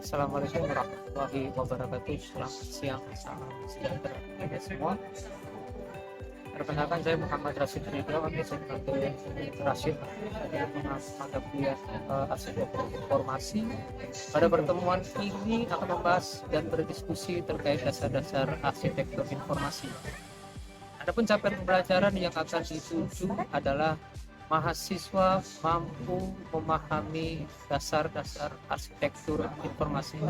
Assalamualaikum warahmatullahi wabarakatuh. Selamat siang, salam sejahtera kita semua. Perkenalkan, saya Muhammad Rashid Ridho, Rashid dari mata kuliah arsitektur informasi. Pada pertemuan ini akan membahas dan berdiskusi terkait dasar-dasar arsitektur informasi. Adapun capaian pembelajaran yang akan dituju adalah mahasiswa mampu memahami dasar-dasar arsitektur informasi.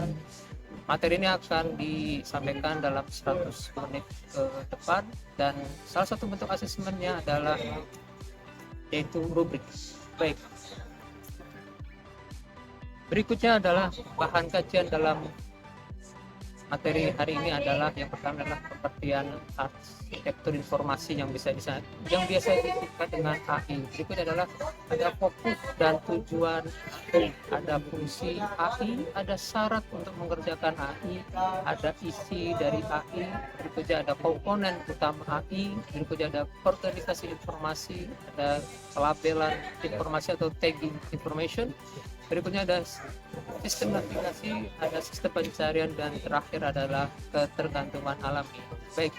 Materi ini akan disampaikan dalam 100 menit ke depan, dan salah satu bentuk asesmennya adalah yaitu rubrik. Baik, berikutnya adalah bahan kajian dalam materi hari ini adalah yang pertama adalah pengertian arsitektur informasi yang biasa disingkat dengan AI. Berikutnya adalah ada fokus dan tujuan AI, ada fungsi AI, ada syarat untuk mengerjakan AI, ada isi dari AI, berikutnya ada komponen utama AI, berikutnya ada organisasi informasi, ada pelabelan informasi atau tagging information, berikutnya ada sistem navigasi, ada sistem pencarian, dan terakhir adalah ketergantungan alami. Baik,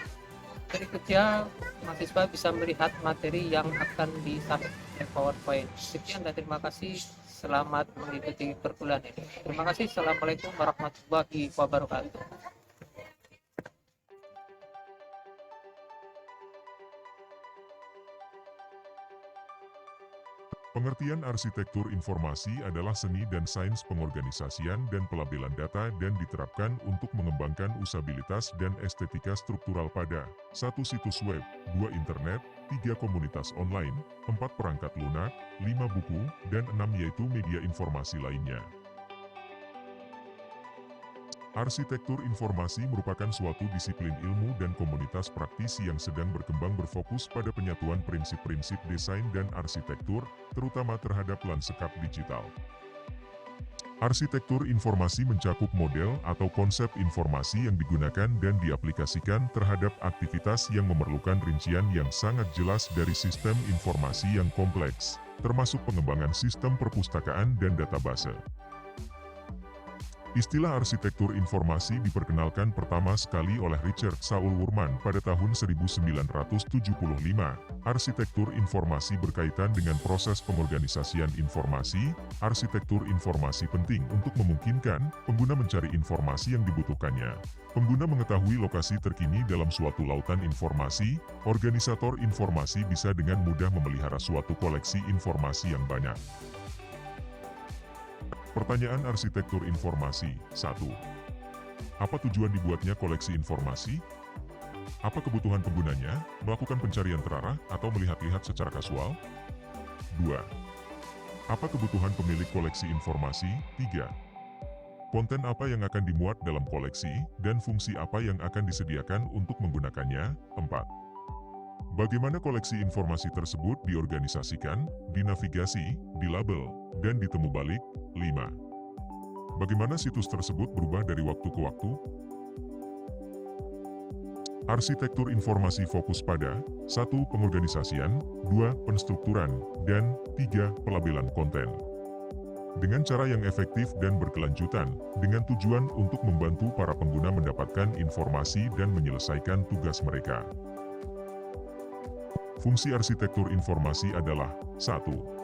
berikutnya mahasiswa bisa melihat materi yang akan disampaikan di PowerPoint. Sekian dan terima kasih. Selamat mengikuti perkuliahan ini. Terima kasih. Assalamualaikum warahmatullahi wabarakatuh. Pengertian arsitektur informasi adalah seni dan sains pengorganisasian dan pelabelan data dan diterapkan untuk mengembangkan usabilitas dan estetika struktural pada 1. Situs web, 2. Internet, 3. Komunitas online, 4. Perangkat lunak, 5. Buku, dan 6. Yaitu media informasi lainnya. Arsitektur informasi merupakan suatu disiplin ilmu dan komunitas praktisi yang sedang berkembang berfokus pada penyatuan prinsip-prinsip desain dan arsitektur, terutama terhadap lanskap digital. Arsitektur informasi mencakup model atau konsep informasi yang digunakan dan diaplikasikan terhadap aktivitas yang memerlukan rincian yang sangat jelas dari sistem informasi yang kompleks, termasuk pengembangan sistem perpustakaan dan database. Istilah arsitektur informasi diperkenalkan pertama sekali oleh Richard Saul Wurman pada tahun 1975. Arsitektur informasi berkaitan dengan proses pengorganisasian informasi. Arsitektur informasi penting untuk memungkinkan pengguna mencari informasi yang dibutuhkannya. Pengguna mengetahui lokasi terkini dalam suatu lautan informasi. Organisator informasi bisa dengan mudah memelihara suatu koleksi informasi yang banyak. Pertanyaan arsitektur informasi. 1. Apa tujuan dibuatnya koleksi informasi? Apa kebutuhan penggunanya, melakukan pencarian terarah atau melihat-lihat secara kasual? 2. Apa kebutuhan pemilik koleksi informasi? 3. Konten apa yang akan dimuat dalam koleksi, dan fungsi apa yang akan disediakan untuk menggunakannya? 4. Bagaimana koleksi informasi tersebut diorganisasikan, dinavigasi, dilabel, dan ditemu balik? 5. Bagaimana situs tersebut berubah dari waktu ke waktu? Arsitektur informasi fokus pada 1. Pengorganisasian, 2. Penstrukturan, dan 3. Pelabelan konten. Dengan cara yang efektif dan berkelanjutan, dengan tujuan untuk membantu para pengguna mendapatkan informasi dan menyelesaikan tugas mereka. Fungsi arsitektur informasi adalah 1.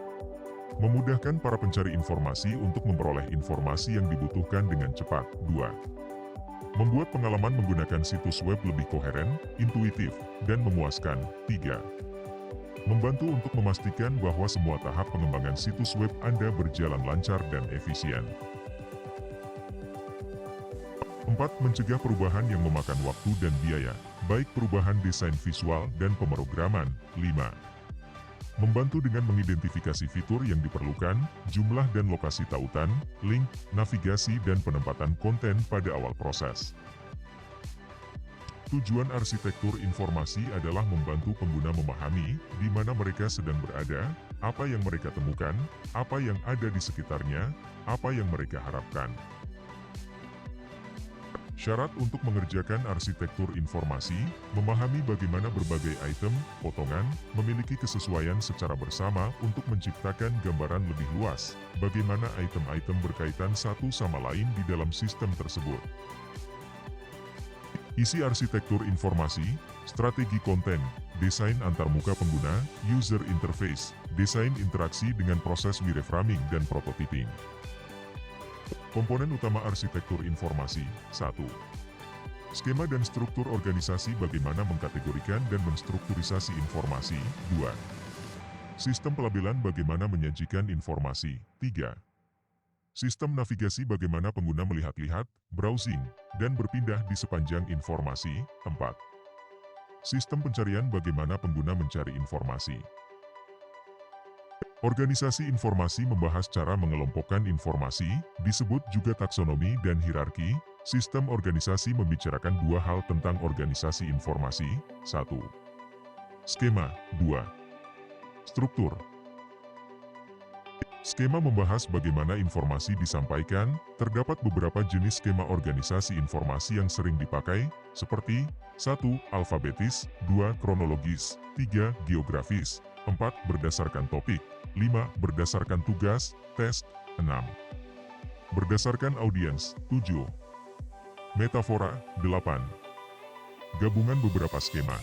Memudahkan para pencari informasi untuk memperoleh informasi yang dibutuhkan dengan cepat. 2. Membuat pengalaman menggunakan situs web lebih koheren, intuitif, dan memuaskan. 3. Membantu untuk memastikan bahwa semua tahap pengembangan situs web Anda berjalan lancar dan efisien. 4. Mencegah perubahan yang memakan waktu dan biaya, baik perubahan desain visual dan pemrograman. 5. Membantu dengan mengidentifikasi fitur yang diperlukan, jumlah dan lokasi tautan, link, navigasi, dan penempatan konten pada awal proses. Tujuan arsitektur informasi adalah membantu pengguna memahami di mana mereka sedang berada, apa yang mereka temukan, apa yang ada di sekitarnya, apa yang mereka harapkan. Syarat untuk mengerjakan arsitektur informasi, memahami bagaimana berbagai item, potongan, memiliki kesesuaian secara bersama untuk menciptakan gambaran lebih luas, bagaimana item-item berkaitan satu sama lain di dalam sistem tersebut. Isi arsitektur informasi, strategi konten, desain antarmuka pengguna, user interface, desain interaksi dengan proses wireframing dan prototyping. Komponen utama arsitektur informasi. 1. Skema dan struktur organisasi, bagaimana mengkategorikan dan menstrukturisasi informasi. 2. Sistem pelabelan, bagaimana menyajikan informasi. 3. Sistem navigasi, bagaimana pengguna melihat-lihat, browsing, dan berpindah di sepanjang informasi. 4. Sistem pencarian, bagaimana pengguna mencari informasi. Organisasi informasi membahas cara mengelompokkan informasi, disebut juga taksonomi dan hierarki. Sistem organisasi membicarakan dua hal tentang organisasi informasi. 1. Skema. 2. Struktur. Skema membahas bagaimana informasi disampaikan. Terdapat beberapa jenis skema organisasi informasi yang sering dipakai, seperti 1. Alfabetis, 2. Kronologis, 3. Geografis, 4. Berdasarkan topik, 5. Berdasarkan tugas, tes, 6. Berdasarkan audiens, 7. Metafora, 8. Gabungan beberapa skema.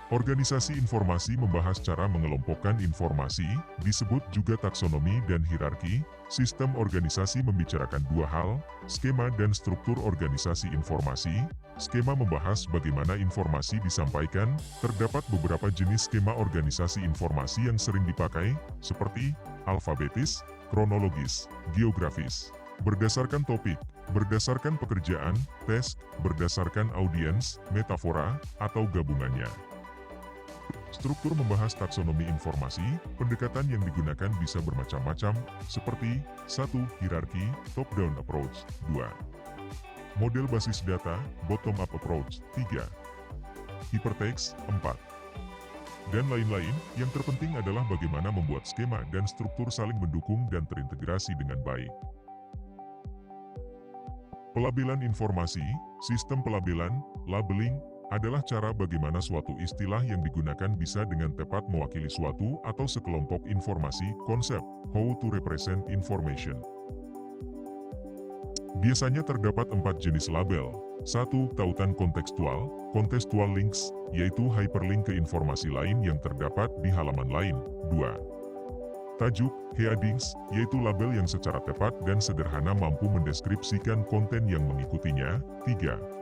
Organisasi informasi membahas cara mengelompokkan informasi, disebut juga taksonomi dan hierarki. Sistem organisasi membicarakan dua hal, skema dan struktur organisasi informasi. Skema membahas bagaimana informasi disampaikan. Terdapat beberapa jenis skema organisasi informasi yang sering dipakai, seperti alfabetis, kronologis, geografis, berdasarkan topik, berdasarkan pekerjaan, tes, berdasarkan audiens, metafora, atau gabungannya. Struktur membahas taksonomi informasi. Pendekatan yang digunakan bisa bermacam-macam, seperti 1. Hierarki, top-down approach, 2. Model basis data, bottom-up approach, 3. Hypertext, 4. Dan lain-lain. Yang terpenting adalah bagaimana membuat skema dan struktur saling mendukung dan terintegrasi dengan baik. Pelabelan informasi. Sistem pelabelan, labeling, adalah cara bagaimana suatu istilah yang digunakan bisa dengan tepat mewakili suatu atau sekelompok informasi, konsep, how to represent information. Biasanya terdapat 4 jenis label. 1. Tautan kontekstual, contextual links, yaitu hyperlink ke informasi lain yang terdapat di halaman lain. 2. Tajuk, headings, yaitu label yang secara tepat dan sederhana mampu mendeskripsikan konten yang mengikutinya. 3.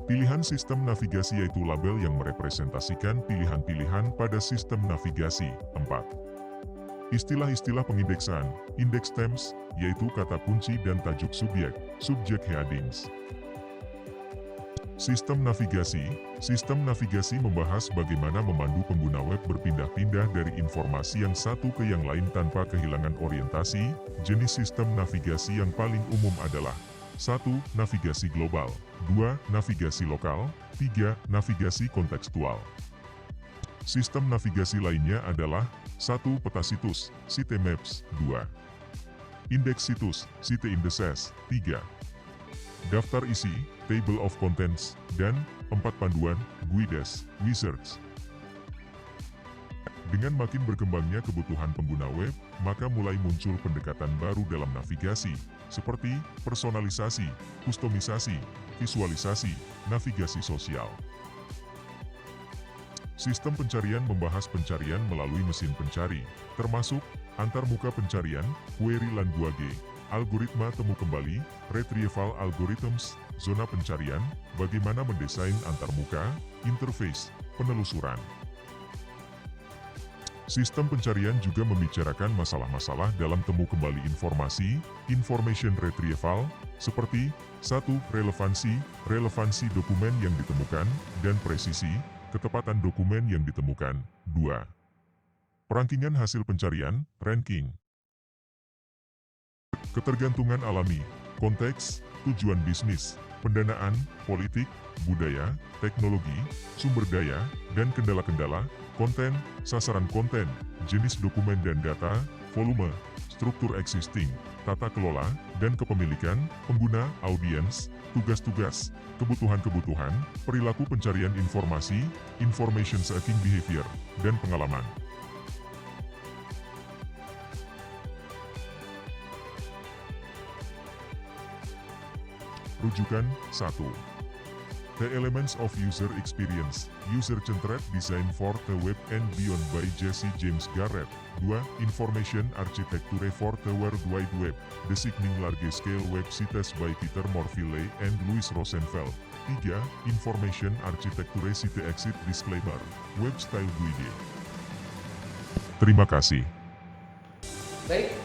Pilihan sistem navigasi, yaitu label yang merepresentasikan pilihan-pilihan pada sistem navigasi. 4. Istilah-istilah pengindeksaan, index terms, yaitu kata kunci dan tajuk subjek, subject headings. Sistem navigasi. Sistem navigasi membahas bagaimana memandu pengguna web berpindah-pindah dari informasi yang satu ke yang lain tanpa kehilangan orientasi. Jenis sistem navigasi yang paling umum adalah 1. Navigasi global, 2. Navigasi lokal, 3. Navigasi kontekstual. Sistem navigasi lainnya adalah 1. Peta situs, sitemaps, 2. Indeks situs, site indices, 3. Daftar isi, table of contents, dan 4. Panduan, guides, wizards. Dengan makin berkembangnya kebutuhan pengguna web, maka mulai muncul pendekatan baru dalam navigasi, seperti personalisasi, kustomisasi, visualisasi, navigasi sosial. Sistem pencarian membahas pencarian melalui mesin pencari, termasuk antarmuka pencarian, query language, algoritma temu kembali, retrieval algorithms, zona pencarian, bagaimana mendesain antarmuka, interface, penelusuran. Sistem pencarian juga membicarakan masalah-masalah dalam temu kembali informasi, information retrieval, seperti 1. Relevansi dokumen yang ditemukan, dan presisi, ketepatan dokumen yang ditemukan. 2. Perankingan hasil pencarian, ranking. Ketergantungan alami, konteks, tujuan bisnis, pendanaan, politik, budaya, teknologi, sumber daya, dan kendala-kendala, konten, sasaran konten, jenis dokumen dan data, volume, struktur existing, tata kelola, dan kepemilikan, pengguna, audiens, tugas-tugas, kebutuhan-kebutuhan, perilaku pencarian informasi, information seeking behavior, dan pengalaman. Rujukan 1. The Elements of User Experience, User-Centered Design for the Web and Beyond by Jesse James Garrett. 2. Information Architecture for the World Wide Web, Designing Large-Scale Web Sites by Peter Morville and Louis Rosenfeld. 3. Information Architecture Site Exit Disclaimer, Web Style Guide. Terima kasih. Baik,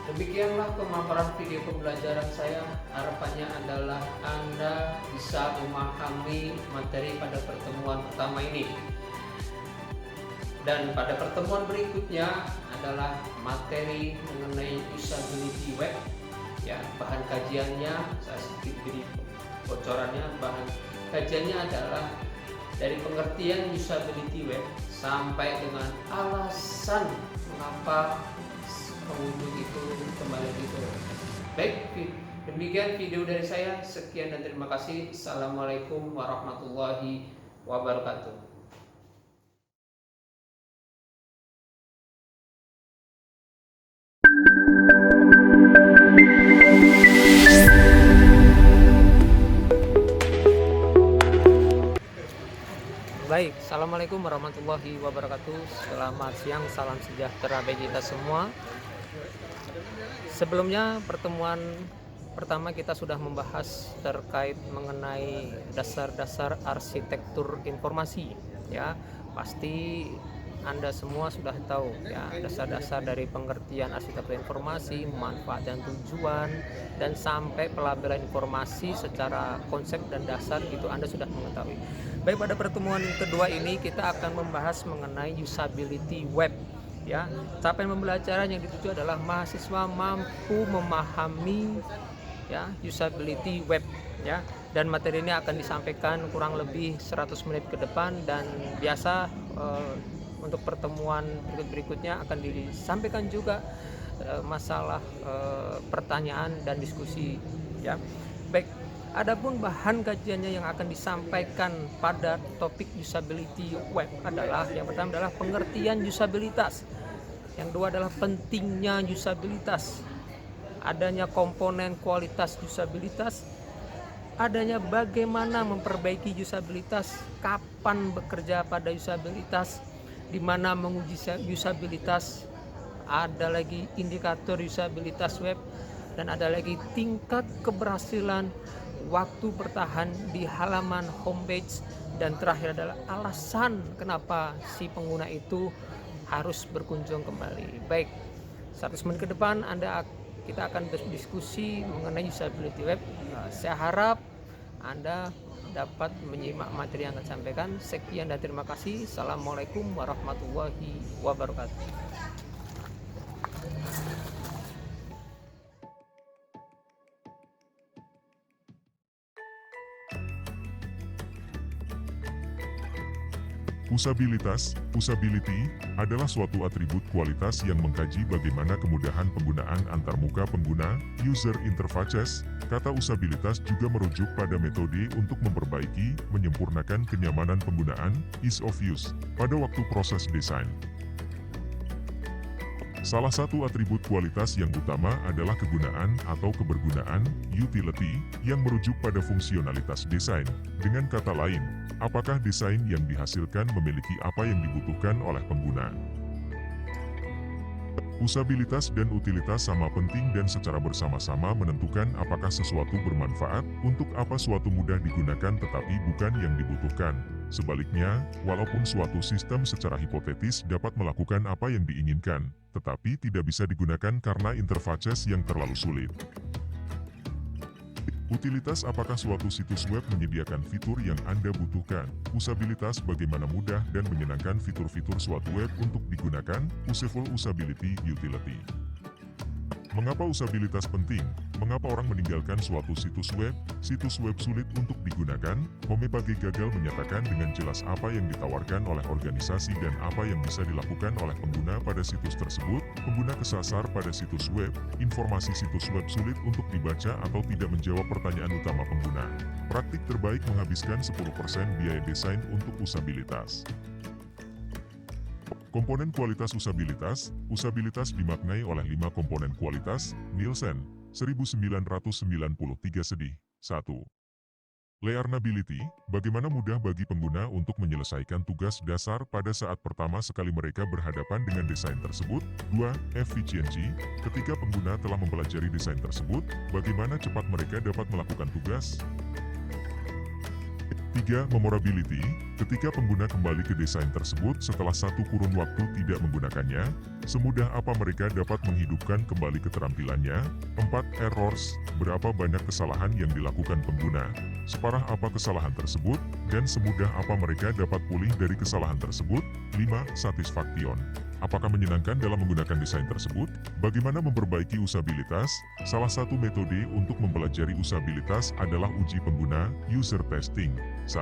demikianlah pemaparan video pembelajaran saya. Harapannya adalah Anda bisa memahami materi pada pertemuan pertama ini. Dan pada pertemuan berikutnya adalah materi mengenai usability web. Ya, bahan kajiannya saya sedikit beri bocorannya. Bahan kajiannya adalah dari pengertian usability web sampai dengan alasan mengapa pengunjung itu kembali gitu. Baik, demikian video dari saya. Sekian dan terima kasih. Assalamualaikum warahmatullahi wabarakatuh. Baik, assalamualaikum warahmatullahi wabarakatuh. Selamat siang, salam sejahtera bagi kita semua. Sebelumnya pertemuan pertama kita sudah membahas terkait mengenai dasar-dasar arsitektur informasi. Ya, pasti Anda semua sudah tahu ya dasar-dasar dari pengertian arsitektur informasi, manfaat dan tujuan, dan sampai pelabelan informasi secara konsep dan dasar itu Anda sudah mengetahui. Baik, pada pertemuan kedua ini kita akan membahas mengenai usability web. Ya, capaian pembelajaran yang dituju adalah mahasiswa mampu memahami ya usability web ya, dan materi ini akan disampaikan kurang lebih 100 menit ke depan, dan biasa untuk pertemuan berikutnya akan disampaikan juga masalah pertanyaan dan diskusi ya. Baik, adapun bahan kajiannya yang akan disampaikan pada topik usability web adalah yang pertama adalah pengertian usabilitas, yang kedua adalah pentingnya usabilitas, adanya komponen kualitas usabilitas, adanya bagaimana memperbaiki usabilitas, kapan bekerja pada usabilitas, di mana menguji usabilitas, ada lagi indikator usabilitas web, dan ada lagi tingkat keberhasilan waktu bertahan di halaman homepage, dan terakhir adalah alasan kenapa si pengguna itu harus berkunjung kembali. Baik, 100 menit ke depan kita akan berdiskusi mengenai usability web. Saya harap Anda dapat menyimak materi yang akan sampaikan. Sekian dan terima kasih. Assalamualaikum warahmatullahi wabarakatuh. Usability adalah suatu atribut kualitas yang mengkaji bagaimana kemudahan penggunaan antarmuka pengguna, user interfaces. Kata usabilitas juga merujuk pada metode untuk memperbaiki, menyempurnakan kenyamanan penggunaan, ease of use, pada waktu proses desain. Salah satu atribut kualitas yang utama adalah kegunaan atau kebergunaan, utility, yang merujuk pada fungsionalitas desain. Dengan kata lain, apakah desain yang dihasilkan memiliki apa yang dibutuhkan oleh pengguna? Usabilitas dan utilitas sama penting dan secara bersama-sama menentukan apakah sesuatu bermanfaat, untuk apa suatu mudah digunakan tetapi bukan yang dibutuhkan. Sebaliknya, walaupun suatu sistem secara hipotetis dapat melakukan apa yang diinginkan, tetapi tidak bisa digunakan karena interfaces yang terlalu sulit. Utilitas: apakah suatu situs web menyediakan fitur yang Anda butuhkan? Usabilitas: bagaimana mudah dan menyenangkan fitur-fitur suatu web untuk digunakan? Useful usability utility. Mengapa usabilitas penting? Mengapa orang meninggalkan suatu situs web? Situs web sulit untuk digunakan. Homepage gagal menyatakan dengan jelas apa yang ditawarkan oleh organisasi dan apa yang bisa dilakukan oleh pengguna pada situs tersebut. Pengguna kesasar pada situs web. Informasi situs web sulit untuk dibaca atau tidak menjawab pertanyaan utama pengguna. Praktik terbaik menghabiskan 10% biaya desain untuk usabilitas. Komponen kualitas usabilitas. Usabilitas dimaknai oleh 5 komponen kualitas. Nielsen 1993 sedih. 1. Learnability, bagaimana mudah bagi pengguna untuk menyelesaikan tugas dasar pada saat pertama sekali mereka berhadapan dengan desain tersebut. 2. Efficiency, ketika pengguna telah mempelajari desain tersebut, bagaimana cepat mereka dapat melakukan tugas. 3. Memorability, ketika pengguna kembali ke desain tersebut setelah satu kurun waktu tidak menggunakannya, semudah apa mereka dapat menghidupkan kembali keterampilannya. 4. Errors, berapa banyak kesalahan yang dilakukan pengguna, separah apa kesalahan tersebut, dan semudah apa mereka dapat pulih dari kesalahan tersebut. 5. Satisfaction, apakah menyenangkan dalam menggunakan desain tersebut? Bagaimana memperbaiki usabilitas? Salah satu metode untuk mempelajari usabilitas adalah uji pengguna, user testing. 1.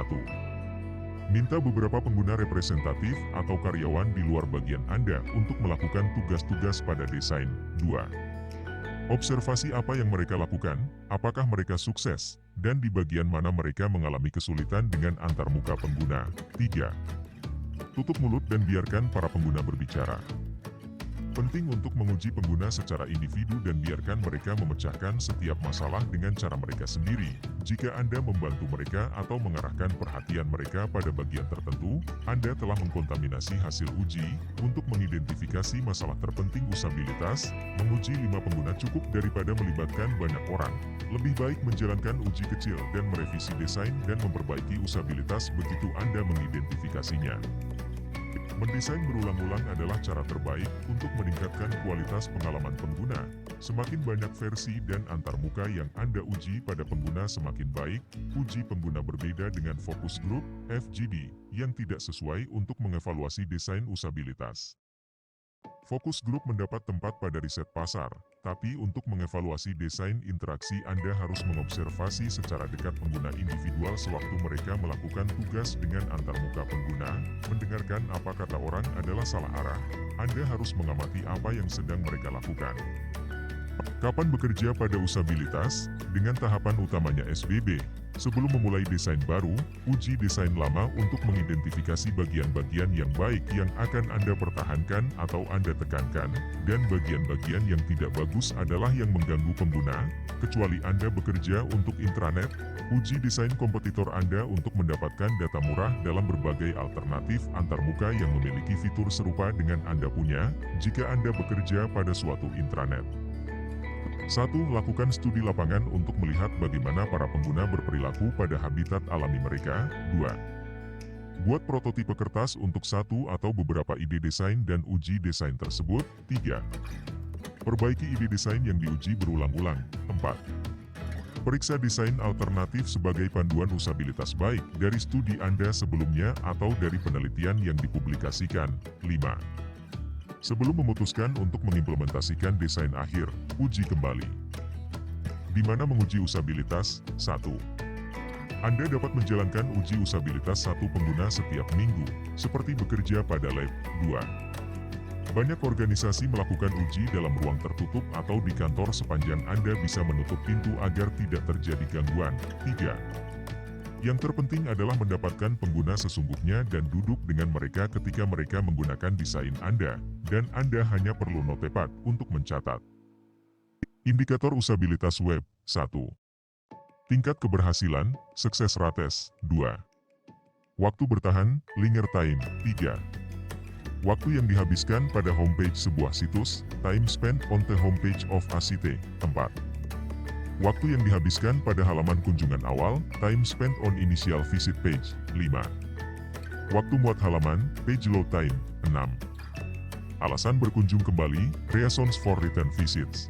Minta beberapa pengguna representatif atau karyawan di luar bagian Anda untuk melakukan tugas-tugas pada desain. 2. Observasi apa yang mereka lakukan, apakah mereka sukses, dan di bagian mana mereka mengalami kesulitan dengan antarmuka pengguna. 3. Tutup mulut dan biarkan para pengguna berbicara. Penting untuk menguji pengguna secara individu dan biarkan mereka memecahkan setiap masalah dengan cara mereka sendiri. Jika Anda membantu mereka atau mengarahkan perhatian mereka pada bagian tertentu, Anda telah mengkontaminasi hasil uji. Untuk mengidentifikasi masalah terpenting usabilitas, menguji 5 pengguna cukup daripada melibatkan banyak orang. Lebih baik menjalankan uji kecil dan merevisi desain dan memperbaiki usabilitas begitu Anda mengidentifikasinya. Mendesain berulang-ulang adalah cara terbaik untuk meningkatkan kualitas pengalaman pengguna. Semakin banyak versi dan antarmuka yang Anda uji pada pengguna semakin baik. Uji pengguna berbeda dengan focus group, FGD, yang tidak sesuai untuk mengevaluasi desain usabilitas. Fokus grup mendapat tempat pada riset pasar, tapi untuk mengevaluasi desain interaksi Anda harus mengobservasi secara dekat pengguna individual sewaktu mereka melakukan tugas dengan antarmuka pengguna. Mendengarkan apa kata orang adalah salah arah. Anda harus mengamati apa yang sedang mereka lakukan. Kapan bekerja pada usabilitas? Dengan tahapan utamanya SBB. Sebelum memulai desain baru, uji desain lama untuk mengidentifikasi bagian-bagian yang baik yang akan Anda pertahankan atau Anda tekankan, dan bagian-bagian yang tidak bagus adalah yang mengganggu pengguna, kecuali Anda bekerja untuk intranet. Uji desain kompetitor Anda untuk mendapatkan data murah dalam berbagai alternatif antarmuka yang memiliki fitur serupa dengan Anda punya, jika Anda bekerja pada suatu intranet. 1. Lakukan studi lapangan untuk melihat bagaimana para pengguna berperilaku pada habitat alami mereka. 2. Buat prototipe kertas untuk satu atau beberapa ide desain dan uji desain tersebut. 3. Perbaiki ide desain yang diuji berulang-ulang. 4. Periksa desain alternatif sebagai panduan usabilitas baik dari studi Anda sebelumnya atau dari penelitian yang dipublikasikan. 5. Sebelum memutuskan untuk mengimplementasikan desain akhir, uji kembali. Di mana menguji usabilitas? 1. Anda dapat menjalankan uji usabilitas satu pengguna setiap minggu, seperti bekerja pada lab. 2. Banyak organisasi melakukan uji dalam ruang tertutup atau di kantor sepanjang Anda bisa menutup pintu agar tidak terjadi gangguan. 3. Yang terpenting adalah mendapatkan pengguna sesungguhnya dan duduk dengan mereka ketika mereka menggunakan desain Anda, dan Anda hanya perlu notepad untuk mencatat. Indikator usabilitas web. 1. Tingkat keberhasilan, success rates. 2. Waktu bertahan, linear time. 3. Waktu yang dihabiskan pada homepage sebuah situs, time spent on the homepage of a site. 4. Waktu yang dihabiskan pada halaman kunjungan awal, time spent on initial visit page. 5. Waktu muat halaman, page load time. 6. Alasan berkunjung kembali, reasons for return visits.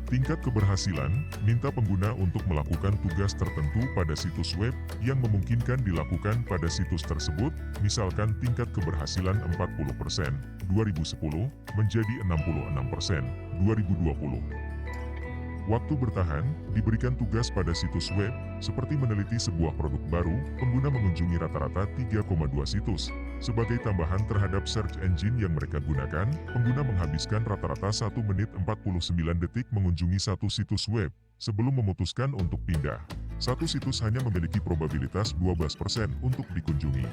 Tingkat keberhasilan, minta pengguna untuk melakukan tugas tertentu pada situs web yang memungkinkan dilakukan pada situs tersebut, misalkan tingkat keberhasilan 40% 2010 menjadi 66% 2020. Waktu bertahan, diberikan tugas pada situs web, seperti meneliti sebuah produk baru, pengguna mengunjungi rata-rata 3,2 situs. Sebagai tambahan terhadap search engine yang mereka gunakan, pengguna menghabiskan rata-rata 1 menit 49 detik mengunjungi satu situs web, sebelum memutuskan untuk pindah. Satu situs hanya memiliki probabilitas 12% untuk dikunjungi.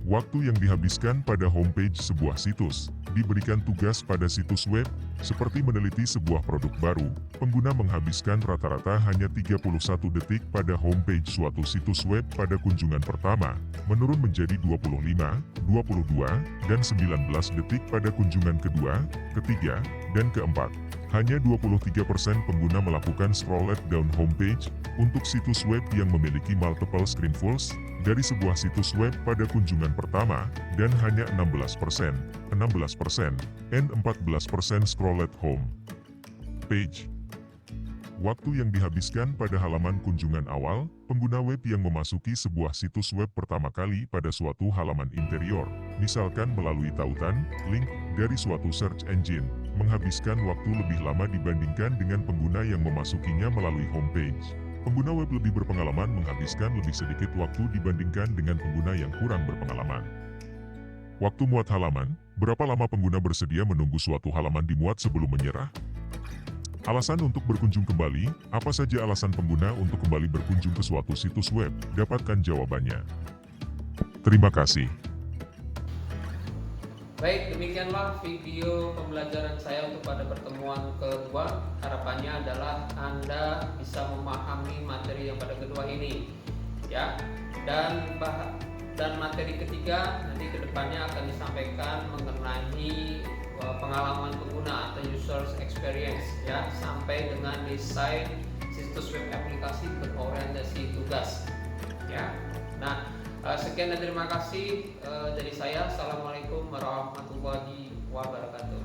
Waktu yang dihabiskan pada homepage sebuah situs, diberikan tugas pada situs web, seperti meneliti sebuah produk baru, pengguna menghabiskan rata-rata hanya 31 detik pada homepage suatu situs web pada kunjungan pertama, menurun menjadi 25, 22, dan 19 detik pada kunjungan kedua, ketiga, dan keempat. Hanya 23% pengguna melakukan scroll down homepage untuk situs web yang memiliki multiple screenfuls dari sebuah situs web pada kunjungan pertama, dan hanya 16%, and 14% scroll home page. Waktu yang dihabiskan pada halaman kunjungan awal, pengguna web yang memasuki sebuah situs web pertama kali pada suatu halaman interior, misalkan melalui tautan, link, dari suatu search engine, menghabiskan waktu lebih lama dibandingkan dengan pengguna yang memasukinya melalui homepage. Pengguna web lebih berpengalaman menghabiskan lebih sedikit waktu dibandingkan dengan pengguna yang kurang berpengalaman. Waktu muat halaman, berapa lama pengguna bersedia menunggu suatu halaman dimuat sebelum menyerah? Alasan untuk berkunjung kembali, apa saja alasan pengguna untuk kembali berkunjung ke suatu situs web? Dapatkan jawabannya. Terima kasih. Baik, demikianlah video pembelajaran saya untuk pada pertemuan kedua. Harapannya adalah Anda bisa memahami materi yang pada kedua ini, ya. Dan materi ketiga nanti kedepannya akan disampaikan mengenai pengalaman pengguna atau user experience, ya, sampai dengan desain situs web aplikasi berorientasi tugas, ya. Nah, sekian dan terima kasih dari saya. Assalamualaikum warahmatullahi wabarakatuh.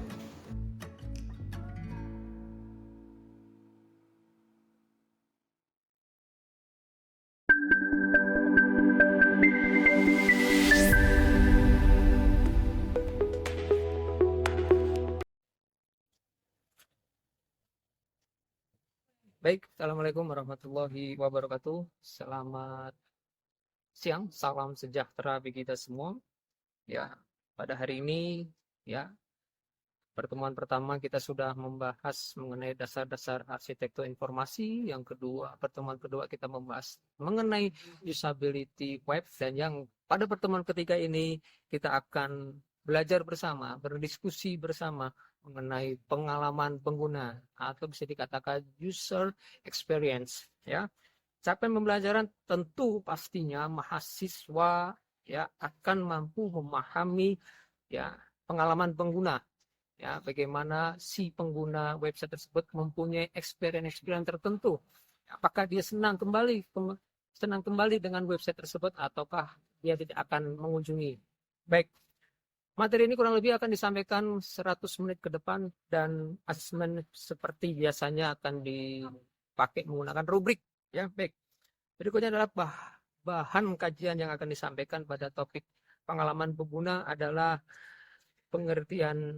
Baik, assalamualaikum warahmatullahi wabarakatuh. Selamat siang, salam sejahtera bagi kita semua. Ya, pada hari ini, ya, pertemuan pertama kita sudah membahas mengenai dasar-dasar arsitektur informasi. Yang kedua, pertemuan kedua kita membahas mengenai usability web, dan yang pada pertemuan ketiga ini kita akan belajar bersama, berdiskusi bersama mengenai pengalaman pengguna atau bisa dikatakan user experience, ya. Capaian pembelajaran tentu pastinya mahasiswa, ya, akan mampu memahami, ya, pengalaman pengguna, ya, bagaimana si pengguna website tersebut mempunyai experience tertentu. Apakah dia senang kembali dengan website tersebut ataukah dia tidak akan mengunjungi. Baik. Materi ini kurang lebih akan disampaikan 100 menit ke depan, dan asesmen seperti biasanya akan dipakai menggunakan rubrik, ya. Baik. Berikutnya adalah bahan kajian yang akan disampaikan pada topik pengalaman pengguna adalah pengertian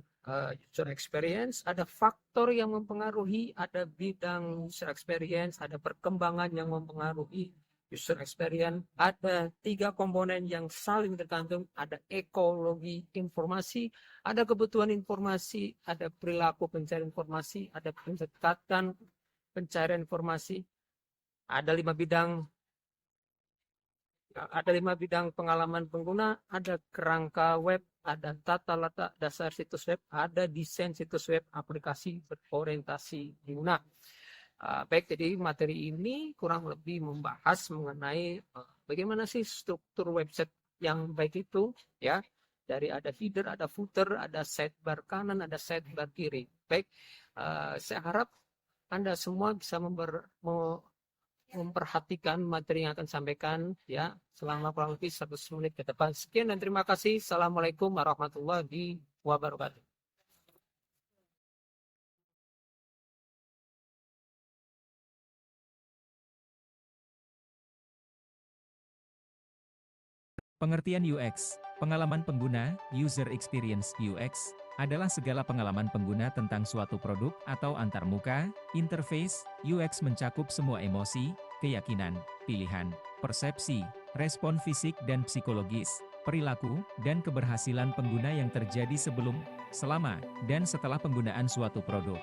user experience, ada faktor yang mempengaruhi, ada bidang user experience, ada perkembangan yang mempengaruhi user experience, ada 3 komponen yang saling tergantung, ada ekologi informasi, ada kebutuhan informasi, ada perilaku pencari informasi, ada pendekatan pencarian informasi, ada 5 bidang pengalaman pengguna, ada kerangka web, ada tata letak dasar situs web, ada desain situs web, aplikasi berorientasi pengguna. Baik, jadi materi ini kurang lebih membahas mengenai bagaimana sih struktur website yang baik itu, ya. Dari ada header, ada footer, ada sidebar kanan, ada sidebar kiri. Baik, saya harap Anda semua bisa memperhatikan materi yang akan sampaikan, ya, selama kurang lebih 100 menit ke depan. Sekian dan terima kasih. Assalamualaikum warahmatullahi wabarakatuh. Pengertian UX, pengalaman pengguna, user experience UX, adalah segala pengalaman pengguna tentang suatu produk atau antarmuka. Interface, UX mencakup semua emosi, keyakinan, pilihan, persepsi, respon fisik dan psikologis, perilaku, dan keberhasilan pengguna yang terjadi sebelum, selama, dan setelah penggunaan suatu produk.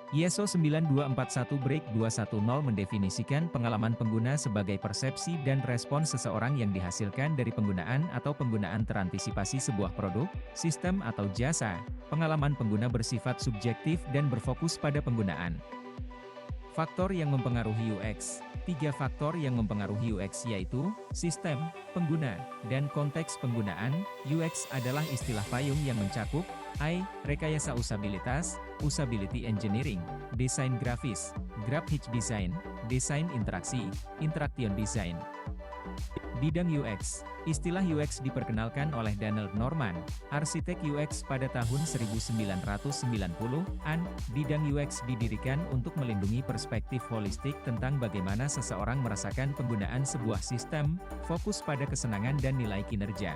ISO 9241 Break 210 mendefinisikan pengalaman pengguna sebagai persepsi dan respon seseorang yang dihasilkan dari penggunaan atau penggunaan terantisipasi sebuah produk, sistem atau jasa. Pengalaman pengguna bersifat subjektif dan berfokus pada penggunaan. Faktor yang mempengaruhi UX. 3 faktor yang mempengaruhi UX yaitu, sistem, pengguna, dan konteks penggunaan. UX adalah istilah payung yang mencakup I. Rekayasa usabilitas, usability engineering, desain grafis, graphic design, desain interaksi, interaction design. Bidang UX. Istilah UX diperkenalkan oleh Donald Norman, arsitek UX pada tahun 1990-an. Bidang UX didirikan untuk melindungi perspektif holistik tentang bagaimana seseorang merasakan penggunaan sebuah sistem, fokus pada kesenangan dan nilai kinerja.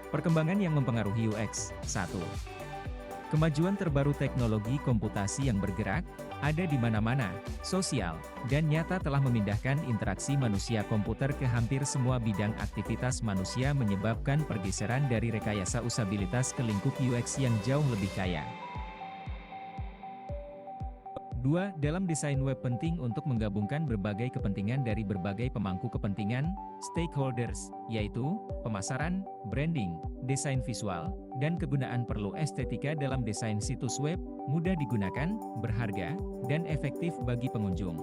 Perkembangan yang mempengaruhi UX. 1. Kemajuan terbaru teknologi komputasi yang bergerak, ada di mana-mana, sosial, dan nyata telah memindahkan interaksi manusia-komputer ke hampir semua bidang aktivitas manusia menyebabkan pergeseran dari rekayasa usabilitas ke lingkup UX yang jauh lebih kaya. 2. Dalam desain web penting untuk menggabungkan berbagai kepentingan dari berbagai pemangku kepentingan, stakeholders, yaitu, pemasaran, branding, desain visual, dan kegunaan perlu estetika dalam desain situs web, mudah digunakan, berharga, dan efektif bagi pengunjung.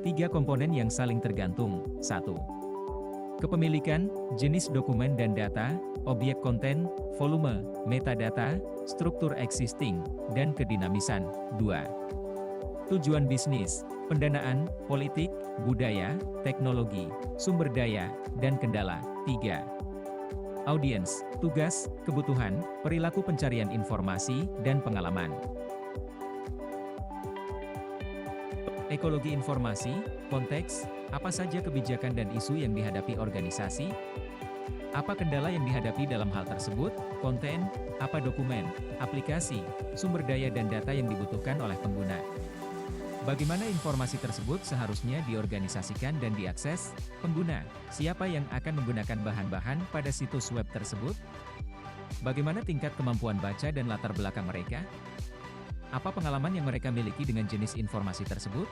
3 komponen yang saling tergantung. 1. Kepemilikan, jenis dokumen dan data, objek konten, volume, metadata, struktur existing, dan kedinamisan. 2. Tujuan bisnis, pendanaan, politik, budaya, teknologi, sumber daya, dan kendala. 3. Audiens, tugas, kebutuhan, perilaku pencarian informasi, dan pengalaman. Ekologi informasi, konteks, apa saja kebijakan dan isu yang dihadapi organisasi? Apa kendala yang dihadapi dalam hal tersebut? Konten, apa dokumen, aplikasi, sumber daya dan data yang dibutuhkan oleh pengguna? Bagaimana informasi tersebut seharusnya diorganisasikan dan diakses? Pengguna, siapa yang akan menggunakan bahan-bahan pada situs web tersebut? Bagaimana tingkat kemampuan baca dan latar belakang mereka? Apa pengalaman yang mereka miliki dengan jenis informasi tersebut?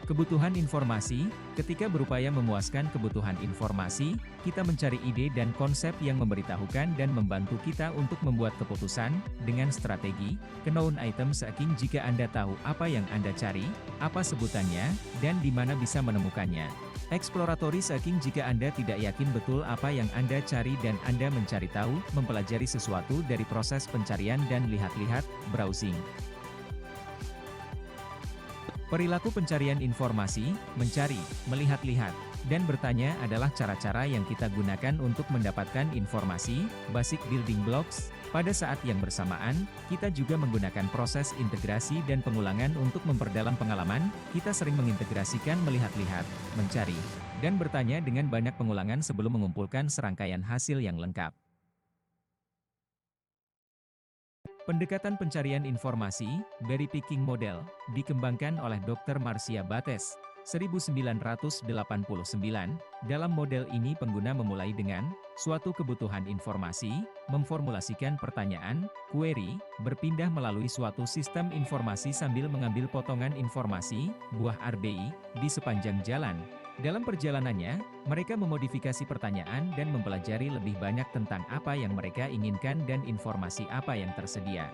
Kebutuhan informasi. Ketika berupaya memuaskan kebutuhan informasi, kita mencari ide dan konsep yang memberitahukan dan membantu kita untuk membuat keputusan, dengan strategi, known item seeking jika Anda tahu apa yang Anda cari, apa sebutannya, dan di mana bisa menemukannya. Exploratory seeking jika Anda tidak yakin betul apa yang Anda cari dan Anda mencari tahu, mempelajari sesuatu dari proses pencarian dan lihat-lihat, browsing. Perilaku pencarian informasi, mencari, melihat-lihat, dan bertanya adalah cara-cara yang kita gunakan untuk mendapatkan informasi, basic building blocks. Pada saat yang bersamaan, kita juga menggunakan proses integrasi dan pengulangan untuk memperdalam pengalaman. Kita sering mengintegrasikan melihat-lihat, mencari, dan bertanya dengan banyak pengulangan sebelum mengumpulkan serangkaian hasil yang lengkap. Pendekatan pencarian informasi, berry picking model, dikembangkan oleh Dr. Marcia Bates, 1989. Dalam model ini pengguna memulai dengan suatu kebutuhan informasi, memformulasikan pertanyaan, query, berpindah melalui suatu sistem informasi sambil mengambil potongan informasi, buah RBI, di sepanjang jalan. Dalam perjalanannya, mereka memodifikasi pertanyaan dan mempelajari lebih banyak tentang apa yang mereka inginkan dan informasi apa yang tersedia.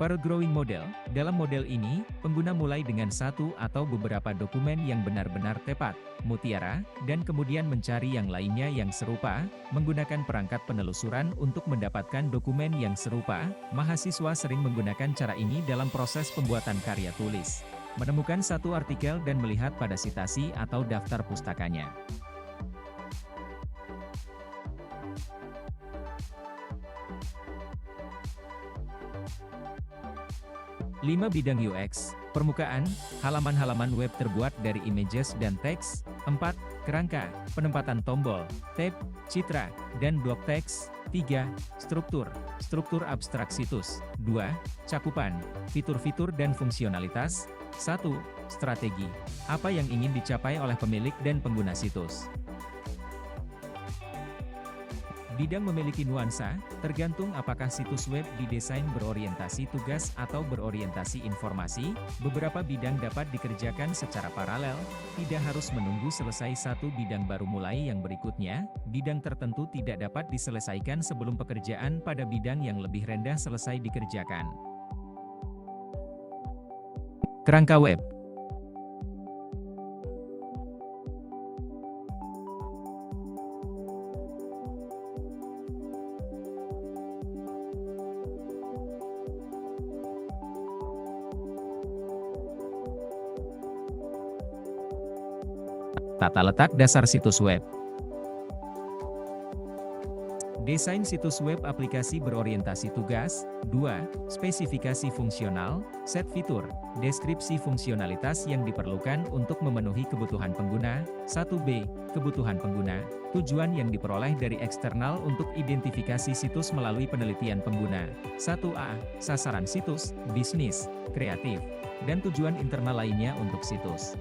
Pearl Growing Model. Dalam model ini, pengguna mulai dengan satu atau beberapa dokumen yang benar-benar tepat, mutiara, dan kemudian mencari yang lainnya yang serupa, menggunakan perangkat penelusuran untuk mendapatkan dokumen yang serupa. Mahasiswa sering menggunakan cara ini dalam proses pembuatan karya tulis. Menemukan satu artikel dan melihat pada sitasi atau daftar pustakanya. Lima bidang UX. Permukaan, halaman-halaman web terbuat dari images dan teks. 4. Kerangka, penempatan tombol, tab, citra, dan blok teks. 3. Struktur, struktur abstrak situs. 2. Cakupan, fitur-fitur dan fungsionalitas. 1. Strategi, apa yang ingin dicapai oleh pemilik dan pengguna situs. Bidang memiliki nuansa, tergantung apakah situs web didesain berorientasi tugas atau berorientasi informasi. Beberapa bidang dapat dikerjakan secara paralel, tidak harus menunggu selesai satu bidang baru mulai yang berikutnya. Bidang tertentu tidak dapat diselesaikan sebelum pekerjaan pada bidang yang lebih rendah selesai dikerjakan. Kerangka web. Tata letak dasar situs web. Desain situs web aplikasi berorientasi tugas. 2. Spesifikasi fungsional, set fitur, deskripsi fungsionalitas yang diperlukan untuk memenuhi kebutuhan pengguna. 1b. Kebutuhan pengguna, tujuan yang diperoleh dari eksternal untuk identifikasi situs melalui penelitian pengguna. 1a. Sasaran situs, bisnis, kreatif, dan tujuan internal lainnya untuk situs.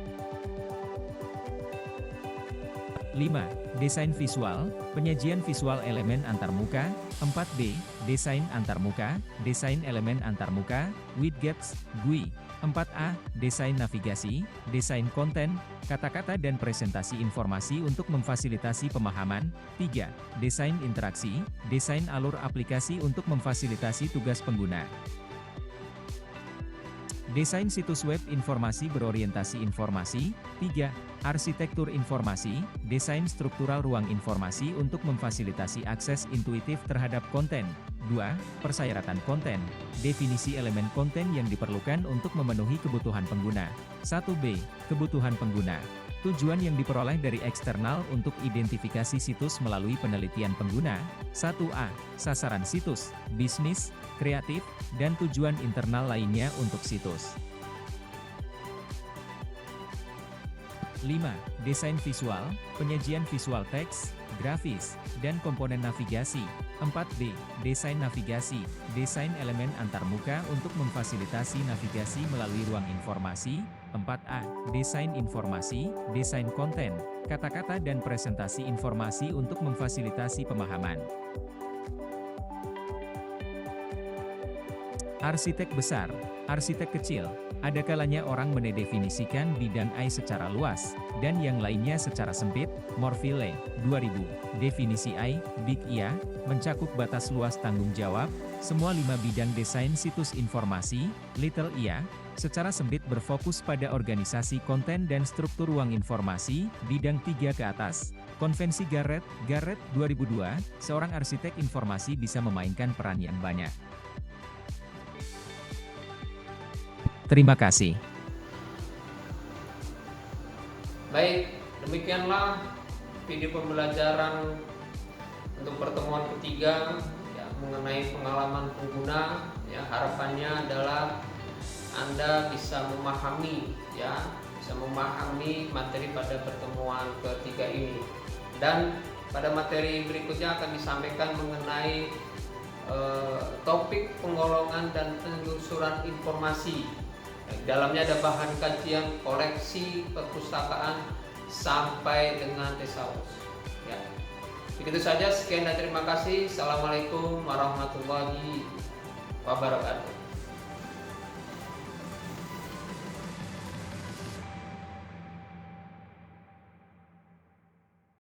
5. Desain visual, penyajian visual elemen antarmuka. 4b. Desain antarmuka, desain elemen antarmuka, widgets, GUI. 4a. Desain navigasi, desain konten, kata-kata dan presentasi informasi untuk memfasilitasi pemahaman. 3. Desain interaksi, desain alur aplikasi untuk memfasilitasi tugas pengguna. Desain situs web informasi berorientasi informasi. 3. Arsitektur informasi, desain struktural ruang informasi untuk memfasilitasi akses intuitif terhadap konten. 2. Persyaratan konten, definisi elemen konten yang diperlukan untuk memenuhi kebutuhan pengguna. 1b. Kebutuhan pengguna, tujuan yang diperoleh dari eksternal untuk identifikasi situs melalui penelitian pengguna. 1a. Sasaran situs, bisnis, kreatif, dan tujuan internal lainnya untuk situs. 5. Desain visual, penyajian visual teks, grafis, dan komponen navigasi. 4b. Desain navigasi, desain elemen antarmuka untuk memfasilitasi navigasi melalui ruang informasi. 4a. Desain informasi, desain konten, kata-kata dan presentasi informasi untuk memfasilitasi pemahaman. Arsitek besar, arsitek kecil. Ada kalanya orang mendefinisikan bidang I secara luas, dan yang lainnya secara sempit. Morville, 2000. Definisi I, Big IA, mencakup batas luas tanggung jawab, semua 5 bidang desain situs informasi. Little IA, secara sempit berfokus pada organisasi konten dan struktur ruang informasi. Bidang 3 ke atas. Konvensi Garrett, 2002, seorang arsitek informasi bisa memainkan peran yang banyak. Terima kasih. Baik, demikianlah video pembelajaran untuk pertemuan ketiga ya, mengenai pengalaman pengguna. Ya, harapannya adalah Anda bisa memahami materi pada pertemuan ketiga ini. Dan pada materi berikutnya akan disampaikan mengenai topik penggolongan dan penelusuran informasi. Di dalamnya ada bahan kajian, koleksi, perpustakaan, sampai dengan thesaurus. Ya. Begitu saja, sekian dan terima kasih. Assalamualaikum warahmatullahi wabarakatuh.